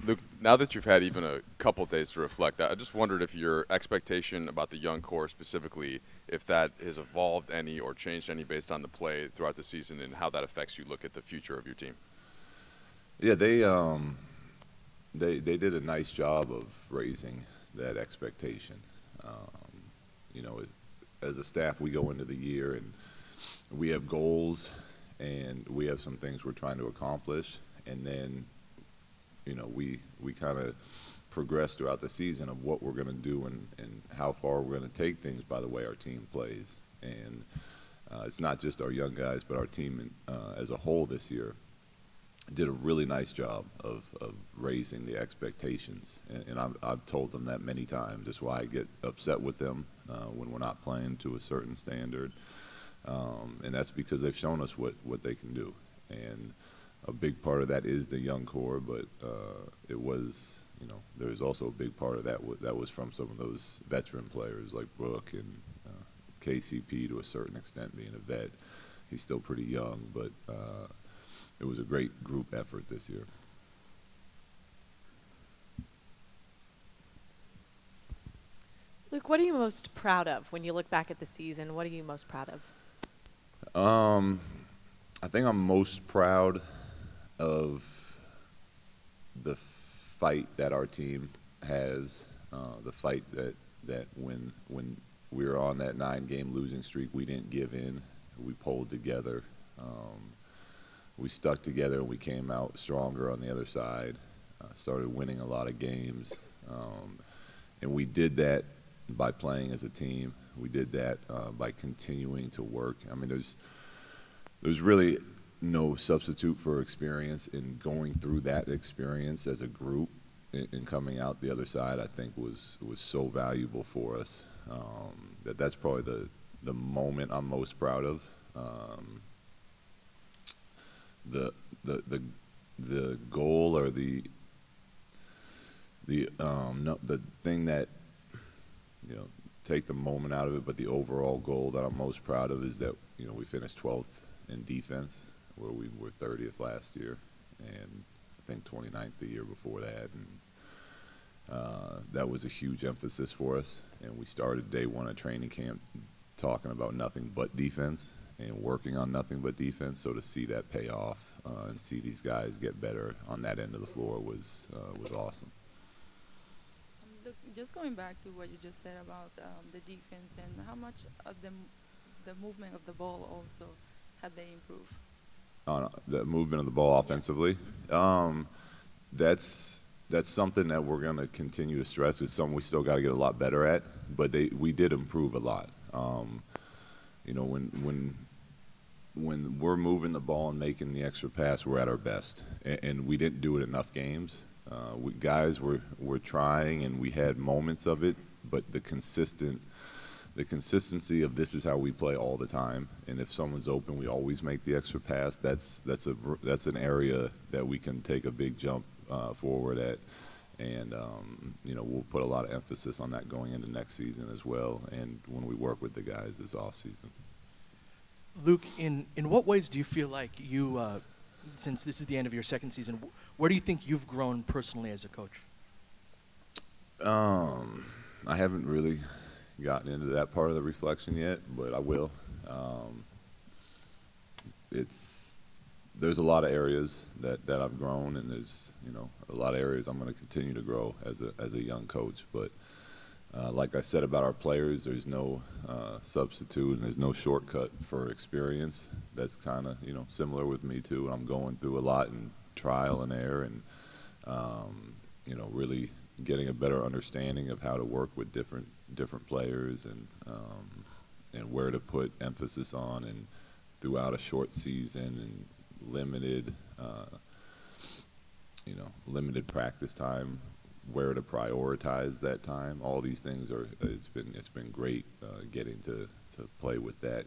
Luke, now that you've had even a couple days to reflect, I just wondered if your expectation about the young core specifically, if that has evolved any or changed any based on the play throughout the season and how that affects you look at the future of your team. Yeah, they did a nice job of raising that expectation. Um, you know, as a staff, we go into the year and we have goals and we have some things we're trying to accomplish, and then we kind of progress throughout the season of what we're going to do and how far we're going to take things by the way our team plays. And it's not just our young guys, but our team as a whole this year did a really nice job of raising the expectations. And I've told them that many times. That's why I get upset with them when we're not playing to a certain standard. And that's because they've shown us what they can do. And a big part of that is the young core, but it was, there's also a big part of that that was from some of those veteran players like Brooke and KCP to a certain extent being a vet. He's still pretty young, but it was a great group effort this year. Luke, what are you most proud of when you look back at the season? What are you most proud of? I think I'm most proud of the fight that our team has, the fight that when we were on that 9-game losing streak, we didn't give in. We pulled together. We stuck together and we came out stronger on the other side, started winning a lot of games. And we did that by playing as a team. We did that by continuing to work. I mean, there's really no substitute for experience, in going through that experience as a group and coming out the other side. I think was so valuable for us. That's probably the moment I'm most proud of. The goal or the thing that, take the moment out of it, but the overall goal that I'm most proud of is that we finished 12th in defense, where we were 30th last year, and I think 29th the year before that, and that was a huge emphasis for us. And we started day one of training camp talking about nothing but defense and working on nothing but defense. So to see that pay off and see these guys get better on that end of the floor was awesome. Look, just going back to what you just said about the defense and how much of the movement of the ball also had they improved. The movement of the ball offensively, that's something that we're going to continue to stress. It's something we still got to get a lot better at, but we did improve a lot. When we're moving the ball and making the extra pass, we're at our best, and we didn't do it enough games. Guys were trying, and we had moments of it, but the consistency of this is how we play all the time. And if someone's open, we always make the extra pass. That's an area that we can take a big jump forward at, and we'll put a lot of emphasis on that going into next season as well, and when we work with the guys this off season. Luke, in what ways do you feel like you, since this is the end of your second season, where do you think you've grown personally as a coach? I haven't really gotten into that part of the reflection yet, but I will. There's a lot of areas that I've grown, and there's a lot of areas I'm going to continue to grow as a young coach. But like I said about our players, there's no substitute and there's no shortcut for experience. That's kind of similar with me too. I'm going through a lot in trial and error, and really getting a better understanding of how to work with different players, and where to put emphasis on, and throughout a short season and limited practice time, where to prioritize that time. All these things it's been great getting to play with that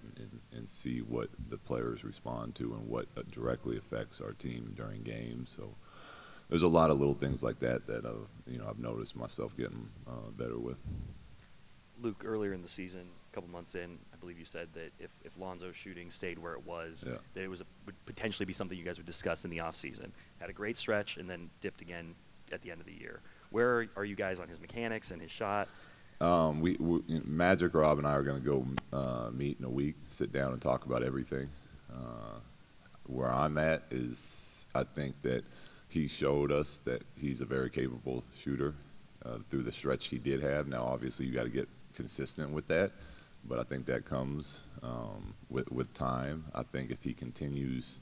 and see what the players respond to and what directly affects our team during games. So there's a lot of little things like that I've noticed myself getting better with. Luke, earlier in the season, a couple months in, I believe you said that if Lonzo's shooting stayed where it was, Yeah. that it would potentially be something you guys would discuss in the offseason. Had a great stretch and then dipped again at the end of the year. Where are you guys on his mechanics and his shot? Magic Rob and I are going to go meet in a week, sit down and talk about everything. Where I'm at is I think that he showed us that he's a very capable shooter through the stretch he did have. Now, obviously, you got to get consistent with that, but I think that comes with time. I think if he continues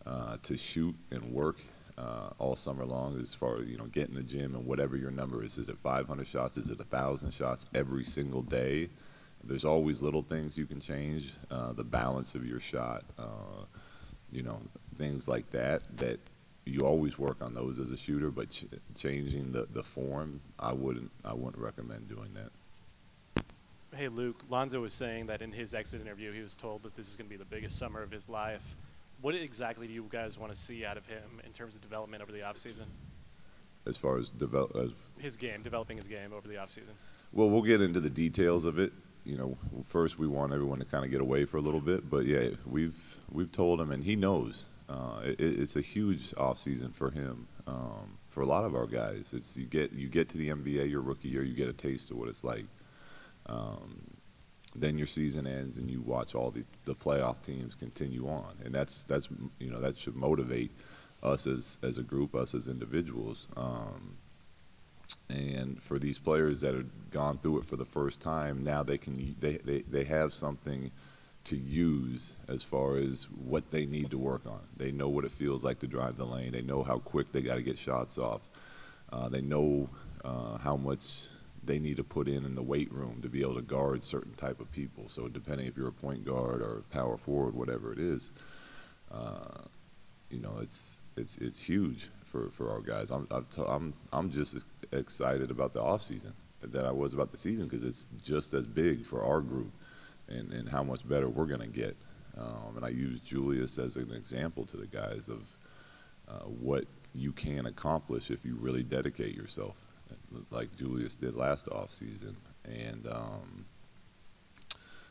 to shoot and work all summer long, as far as get in the gym and whatever your number is it 500 shots, is it 1,000 shots every single day? There's always little things you can change, the balance of your shot, things like that you always work on those as a shooter, but changing the form, I wouldn't recommend doing that. Hey, Luke, Lonzo was saying that in his exit interview, he was told that this is going to be the biggest summer of his life. What exactly do you guys want to see out of him in terms of development over the offseason? As far as developing his game over the offseason? Well, we'll get into the details of it. First we want everyone to kind of get away for a little bit, but yeah, we've told him, and he knows. It's a huge offseason for him. For a lot of our guys, it's you get to the NBA your rookie year, you get a taste of what it's like. Then your season ends, and you watch all the playoff teams continue on, and that should motivate us as a group, us as individuals. And for these players that have gone through it for the first time, now they have something to use as far as what they need to work on. They know what it feels like to drive the lane. They know how quick they got to get shots off. They know how much they need to put in the weight room to be able to guard certain type of people. So depending if you're a point guard or power forward, whatever it is, it's huge for our guys. I'm just as excited about the off season that I was about the season, because it's just as big for our group and how much better we're going to get. And I use Julius as an example to the guys of what you can accomplish if you really dedicate yourself, like Julius did last off season. And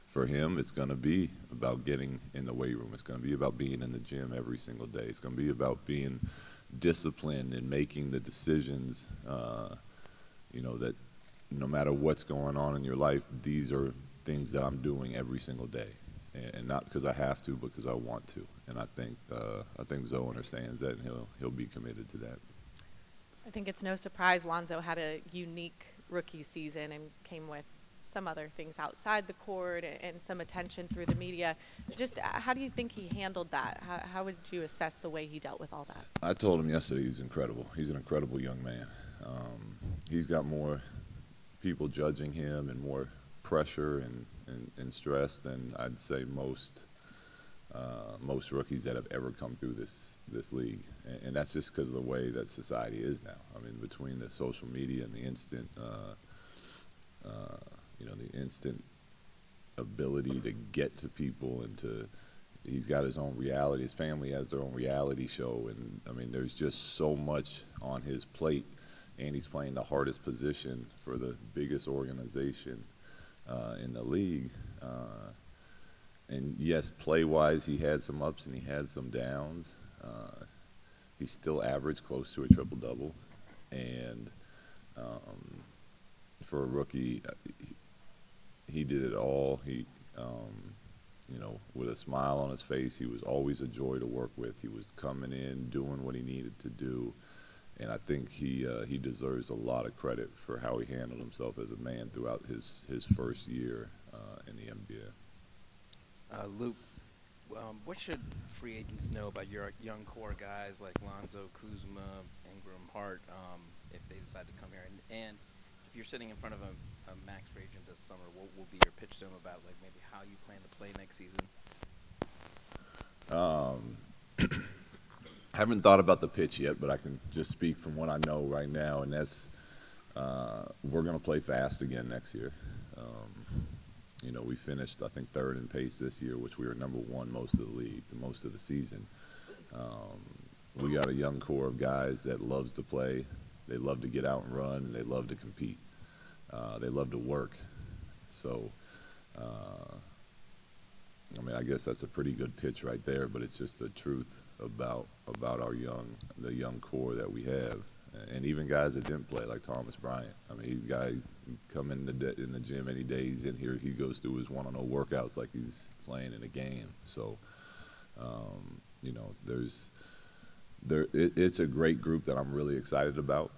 for him, it's going to be about getting in the weight room. It's going to be about being in the gym every single day. It's going to be about being disciplined and making the decisions, that no matter what's going on in your life, these are things that I'm doing every single day, and not because I have to, but because I want to. And I think Zoe understands that, and he'll be committed to that. I think it's no surprise Lonzo had a unique rookie season and came with some other things outside the court and some attention through the media. Just how do you think he handled that? How would you assess the way he dealt with all that? I told him yesterday he's incredible. He's an incredible young man. He's got more people judging him and more pressure and stress than I'd say most rookies that have ever come through this league, and that's just because of the way that society is now. I mean, between the social media and the instant ability to get to people, and he's got his own reality. His family has their own reality show, and I mean, there's just so much on his plate, and he's playing the hardest position for the biggest organization in the league. And yes, play-wise, he had some ups and he had some downs. He still averaged close to a triple-double, and for a rookie, he did it all. He, with a smile on his face, he was always a joy to work with. He was coming in, doing what he needed to do, and I think he deserves a lot of credit for how he handled himself as a man throughout his first year in the NBA. Luke, what should free agents know about your young core guys like Lonzo, Kuzma, Ingram, Hart, if they decide to come here? And if you're sitting in front of a max free agent this summer, what will be your pitch to them about maybe how you plan to play next season? I haven't thought about the pitch yet, but I can just speak from what I know right now, and that's we're going to play fast again next year. We finished, I think, third in pace this year, which we were number one most of the league, most of the season. We got a young core of guys that loves to play. They love to get out and run, and they love to compete. They love to work. So, I guess that's a pretty good pitch right there, but it's just the truth about the young core that we have. and even guys that didn't play, like Thomas Bryant. I mean, he guy come in the gym any day he's in here, he goes through his one-on-one workouts like he's playing in a game. So, you know, it's a great group that I'm really excited about.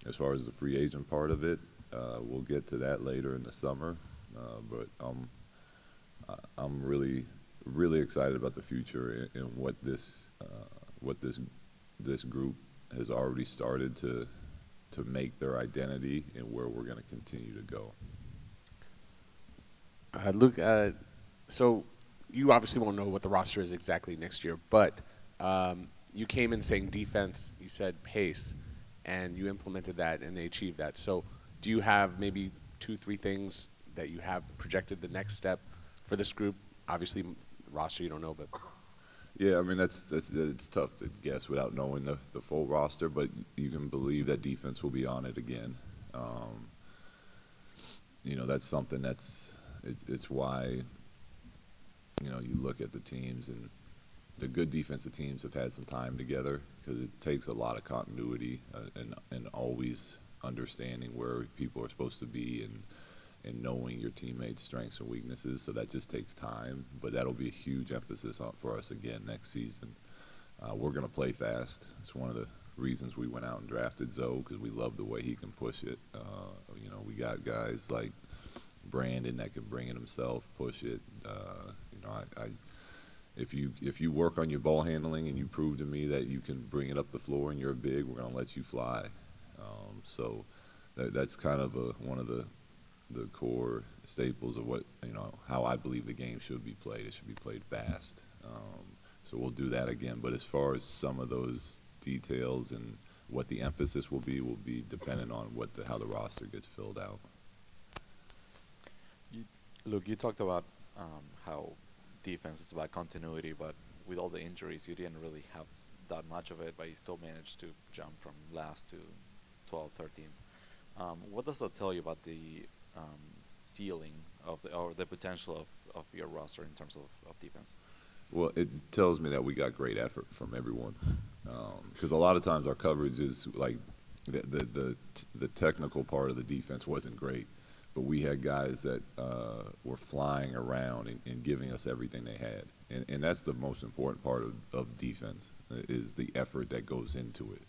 As far as the free agent part of it, we'll get to that later in the summer. But I'm really excited about the future and what this group has already started to make their identity and where we're going to continue to go. Luke, so you obviously won't know what the roster is exactly next year, but you came in saying defense, you said pace, and you implemented that and they achieved that. So do you have maybe 2-3 things that you have projected the next step for this group? Obviously, roster you don't know, but yeah, I mean it's tough to guess without knowing the full roster, but you can believe that defense will be on it again. You know, that's something it's why, you know, you look at the teams, and the good defensive teams have had some time together, because it takes a lot of continuity and always understanding where people are supposed to be and knowing your teammates' strengths and weaknesses. So that just takes time, but that'll be a huge emphasis for us again next season. We're going to play fast. It's one of the reasons we went out and drafted Zoe, because we love the way he can push it. You know, we got guys like Brandon that can bring it himself, push it. You know, if you work on your ball handling and you prove to me that you can bring it up the floor and you're big, we're going to let you fly. So that's kind of one of the core staples of what, you know, how I believe the game should be played. It should be played fast. So we'll do that again. But as far as some of those details and what the emphasis will be dependent on how the roster gets filled out. Luke, you talked about how defense is about continuity, but with all the injuries, you didn't really have that much of it, but you still managed to jump from last to 12, 13. What does that tell you about the ceiling or the potential of your roster in terms of defense? Well, it tells me that we got great effort from everyone, because a lot of times our coverage is like the technical part of the defense wasn't great, but we had guys that were flying around and giving us everything they had, and that's the most important part of defense, is the effort that goes into it.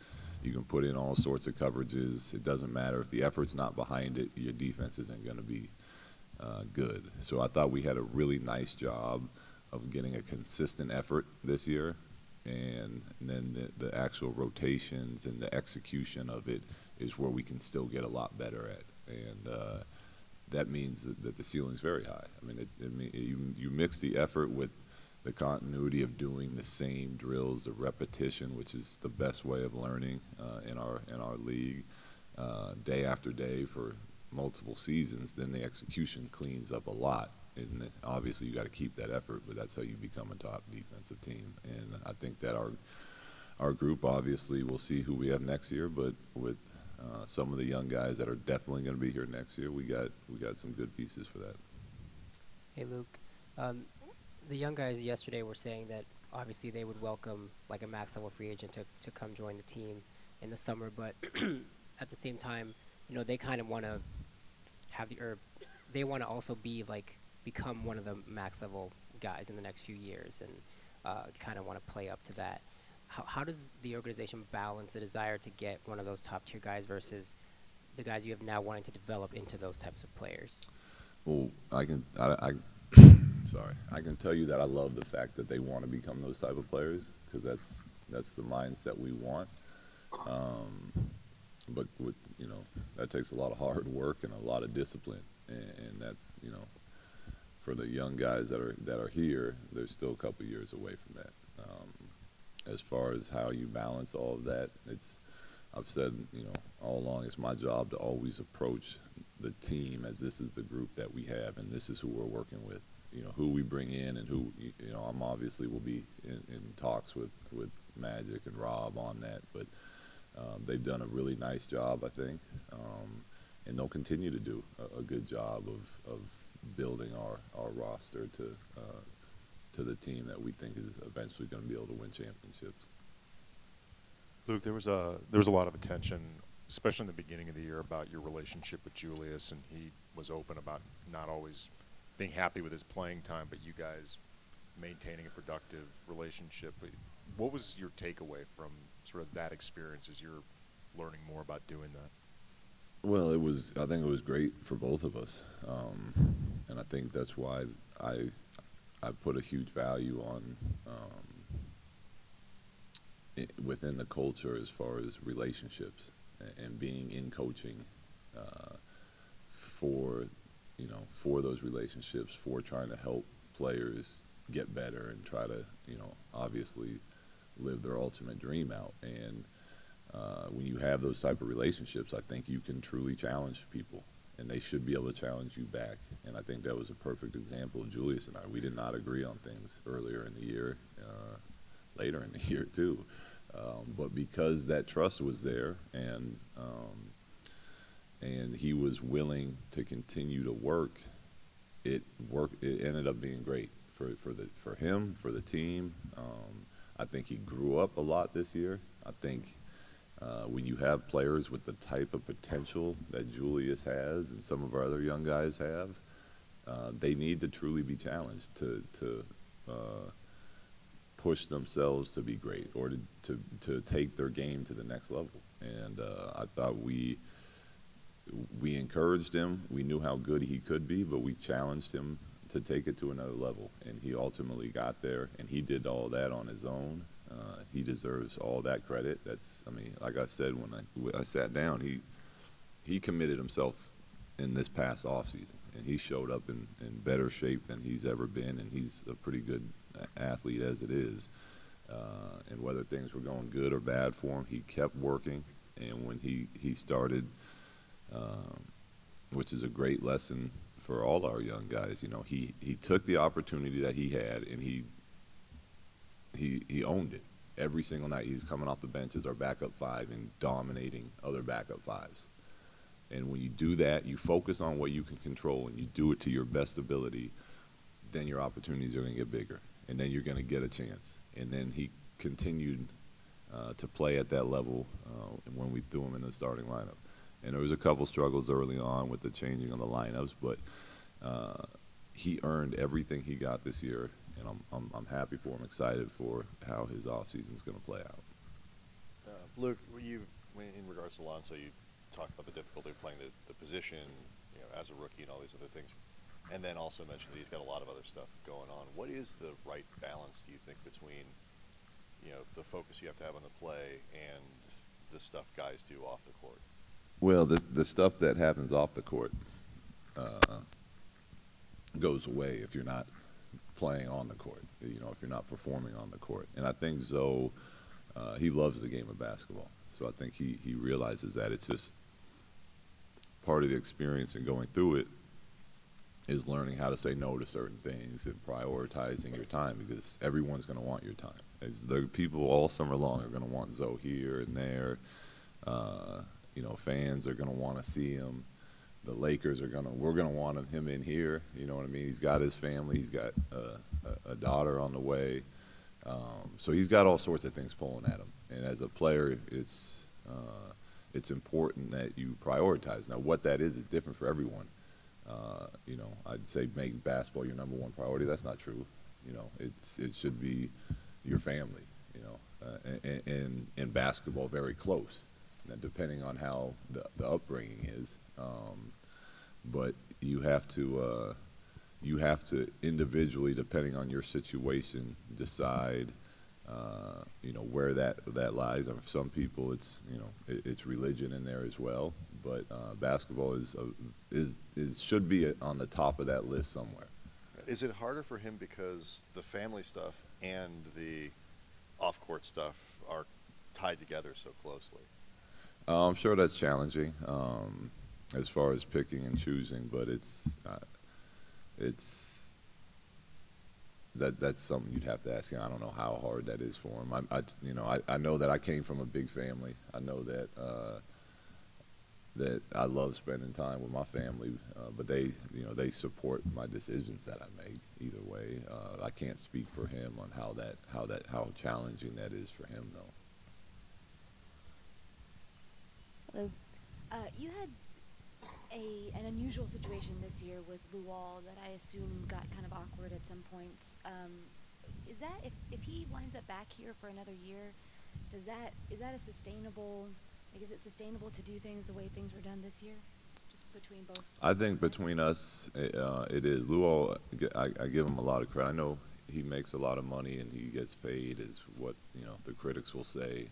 You can put in all sorts of coverages. It doesn't matter. If the effort's not behind it, your defense isn't going to be good. So I thought we had a really nice job of getting a consistent effort this year, and then the actual rotations and the execution of it is where we can still get a lot better at. And that means that the ceiling's very high. I mean, you mix the effort with the continuity of doing the same drills, the repetition, which is the best way of learning in our league, day after day for multiple seasons, then the execution cleans up a lot. And obviously you got to keep that effort, but that's how you become a top defensive team. And I think that our group, obviously, we'll see who we have next year, but with some of the young guys that are definitely going to be here next year, we got some good pieces for that. Hey, Luke. The young guys yesterday were saying that obviously they would welcome like a max level free agent to come join the team in the summer, but at the same time, you know, they kind of want to have they want to also become one of the max level guys in the next few years, and kind of want to play up to that. How does the organization balance the desire to get one of those top tier guys versus the guys you have now wanting to develop into those types of players? Well, I can tell you that I love the fact that they want to become those type of players, because that's the mindset we want. But with, you know, that takes a lot of hard work and a lot of discipline, and that's, you know, for the young guys that are here, they're still a couple years away from that. As far as how you balance all of that, I've said, you know, all along, it's my job to always approach the team as this is the group that we have, and this is who we're working with. You know, who we bring in and who, you know, I'm obviously will be in talks with Magic and Rob on that, but they've done a really nice job, I think, and they'll continue to do a good job of building our roster to the team that we think is eventually going to be able to win championships. Luke, there was a lot of attention, especially in the beginning of the year, about your relationship with Julius, and he was open about not always being happy with his playing time, but you guys maintaining a productive relationship. What was your takeaway from sort of that experience as you're learning more about doing that? Well, I think it was great for both of us, and I think that's why I put a huge value on within the culture as far as relationships and being in coaching for for those relationships, for trying to help players get better and try to obviously live their ultimate dream out. And when you have those type of relationships, I think you can truly challenge people, and they should be able to challenge you back. And I think that was a perfect example of Julius and I. We did not agree on things earlier in the year, later in the year too. But because that trust was there, and he was willing to continue to work, it ended up being great for him, for the team. I think he grew up a lot this year. I think when you have players with the type of potential that Julius has and some of our other young guys have, they need to truly be challenged to push themselves to be great, or to take their game to the next level. And I thought we encouraged him. We knew how good he could be, but we challenged him to take it to another level. And he ultimately got there, and he did all that on his own. He deserves all that credit. Like I said, when I sat down, he committed himself in this past offseason, and he showed up in better shape than he's ever been, and he's a pretty good athlete as it is. And whether things were going good or bad for him, he kept working. And when he started, which is a great lesson for all our young guys, he took the opportunity that he had, and he owned it. Every single night he's coming off the bench as our backup five and dominating other backup fives. And when you do that, you focus on what you can control and you do it to your best ability, then your opportunities are going to get bigger, and then you're going to get a chance. And then he continued to play at that level when we threw him in the starting lineup. And there was a couple struggles early on with the changing of the lineups, but he earned everything he got this year, and I'm happy for him, excited for how his offseason is going to play out. Luke, in regards to Alonso, you talked about the difficulty of playing the position, as a rookie and all these other things, and then also mentioned that he's got a lot of other stuff going on. What is the right balance, do you think, between the focus you have to have on the play and the stuff guys do off the court? Well, the stuff that happens off the court goes away if you're not playing on the court, if you're not performing on the court. And I think Zoe, he loves the game of basketball. So I think he realizes that it's just part of the experience and going through it is learning how to say no to certain things and prioritizing your time, because everyone's going to want your time. The people all summer long are going to want Zoe here and there. Fans are going to want to see him. The Lakers we're going to want him in here. You know what I mean? He's got his family. He's got a daughter on the way. So he's got all sorts of things pulling at him. And as a player, it's important that you prioritize. Now, what that is different for everyone. I'd say make basketball your number one priority. That's not true. It should be your family. And basketball very close. Now, depending on how the upbringing is, but you have to individually, depending on your situation, decide where that lies. For some people, it's religion in there as well, but basketball should be on the top of that list somewhere. Is it harder for him because the family stuff and the off-court stuff are tied together so closely? I'm sure that's challenging as far as picking and choosing, but that's something you'd have to ask him. I don't know how hard that is for him. I know that I came from a big family. I know that that I love spending time with my family, but they support my decisions that I make either way. I can't speak for him on how challenging that is for him, though. Hello. You had an unusual situation this year with Luol that I assume got kind of awkward at some points. Is that if he winds up back here for another year, is that a sustainable? Like, is it sustainable to do things the way things were done this year, just between both? I think between us, it is. Luol, I give him a lot of credit. I know he makes a lot of money and he gets paid, is what the critics will say.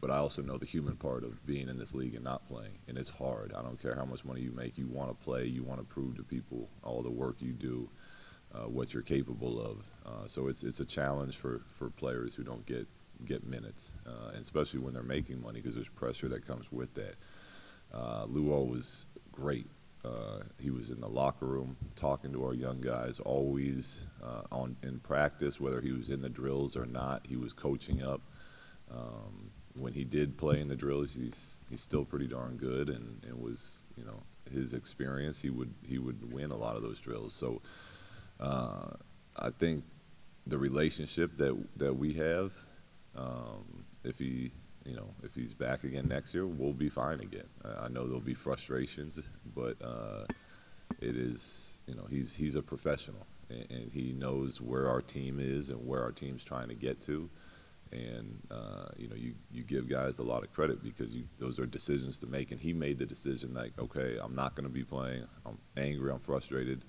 But I also know the human part of being in this league and not playing, and it's hard. I don't care how much money you make. You want to play. You want to prove to people all the work you do, what you're capable of. So it's a challenge for players who don't get minutes, and especially when they're making money, because there's pressure that comes with that. Luol was great. He was in the locker room talking to our young guys, always in practice, whether he was in the drills or not. He was coaching up. When he did play in the drills, he's still pretty darn good, and was his experience. He would win a lot of those drills. So I think the relationship that we have, if he's back again next year, we'll be fine again. I know there'll be frustrations, but it is he's a professional, and he knows where our team is and where our team's trying to get to. And you give guys a lot of credit because those are decisions to make. And he made the decision like, okay, I'm not going to be playing. I'm angry. I'm frustrated,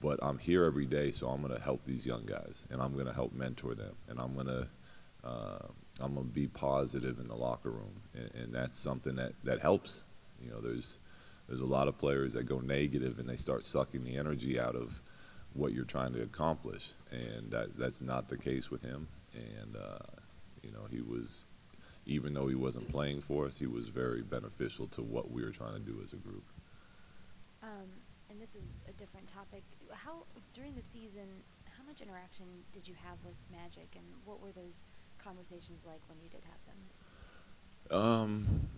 but I'm here every day, so I'm going to help these young guys, and I'm going to help mentor them, and I'm going to be positive in the locker room, and that's something that helps. There's a lot of players that go negative and they start sucking the energy out of what you're trying to accomplish, and that's not the case with him. And he was, even though he wasn't playing for us, he was very beneficial to what we were trying to do as a group. And this is a different topic. How during the season, how much interaction did you have with Magic, and what were those conversations like when you did have them?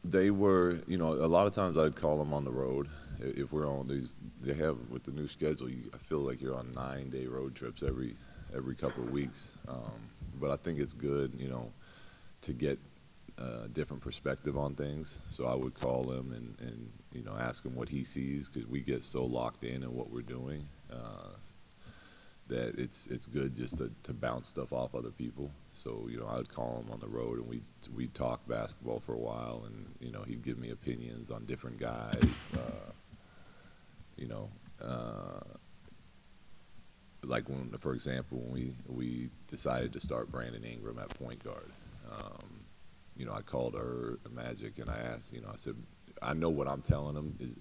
They were, a lot of times I'd call them on the road. If we're on these, they have with the new schedule, I feel like you're on 9-day road trips every couple of weeks. But I think it's good, to get a different perspective on things. So I would call him and ask him what he sees, because we get so locked in what we're doing that it's good just to bounce stuff off other people. So I would call him on the road and we'd talk basketball for a while, and he'd give me opinions on different guys. Like when, for example, when we decided to start Brandon Ingram at point guard, I called her Magic and I asked, I said, I know what I'm telling him is,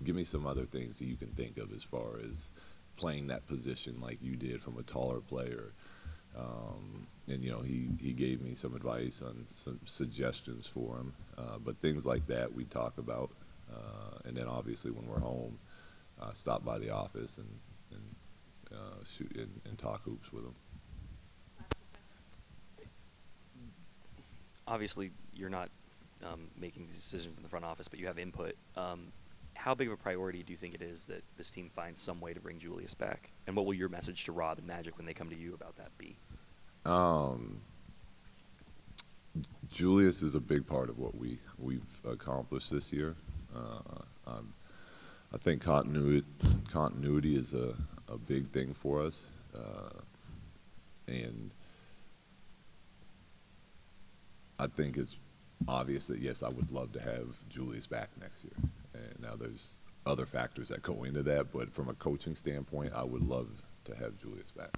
give me some other things that you can think of as far as playing that position like you did from a taller player. And he gave me some advice on some suggestions for him, but things like that we talk about, and then obviously when we're home, stop by the office and shoot and talk hoops with him. Obviously, you're not making these decisions in the front office, but you have input. How big of a priority do you think it is that this team finds some way to bring Julius back? And what will your message to Rob and Magic when they come to you about that be? Julius is a big part of what we've accomplished this year. I think continuity is a big thing for us, and I think it's obvious that, yes, I would love to have Julius back next year. And now there's other factors that go into that, but from a coaching standpoint, I would love to have Julius back.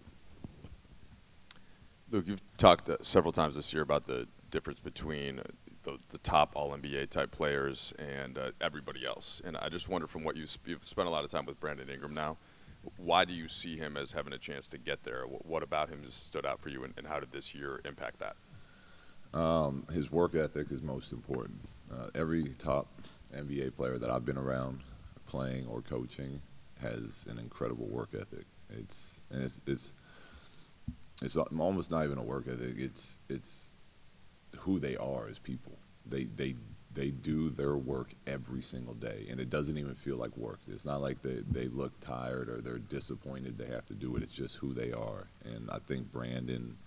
Luke, you've talked several times this year about the difference between the top All-NBA type players and everybody else. And I just wonder, from what you've spent a lot of time with Brandon Ingram now, why do you see him as having a chance to get there? What about him has stood out for you, and how did this year impact that? His work ethic is most important. Every top NBA player that I've been around, playing or coaching, has an incredible work ethic. It's almost not even a work ethic. It's who they are as people. They do their work every single day, and it doesn't even feel like work. It's not like they look tired or they're disappointed they have to do it. It's just who they are. And I think Brandon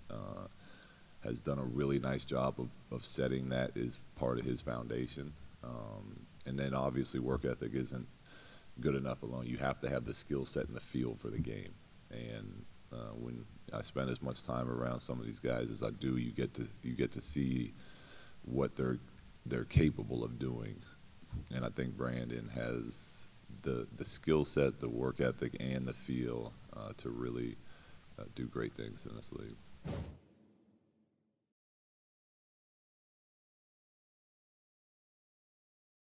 has done a really nice job of setting that as part of his foundation. And then obviously work ethic isn't good enough alone. You have to have the skill set and the feel for the game. And when I spend as much time around some of these guys as I do, you get to see what they're capable of doing. And I think Brandon has the skill set, the work ethic, and the feel to really do great things in this league.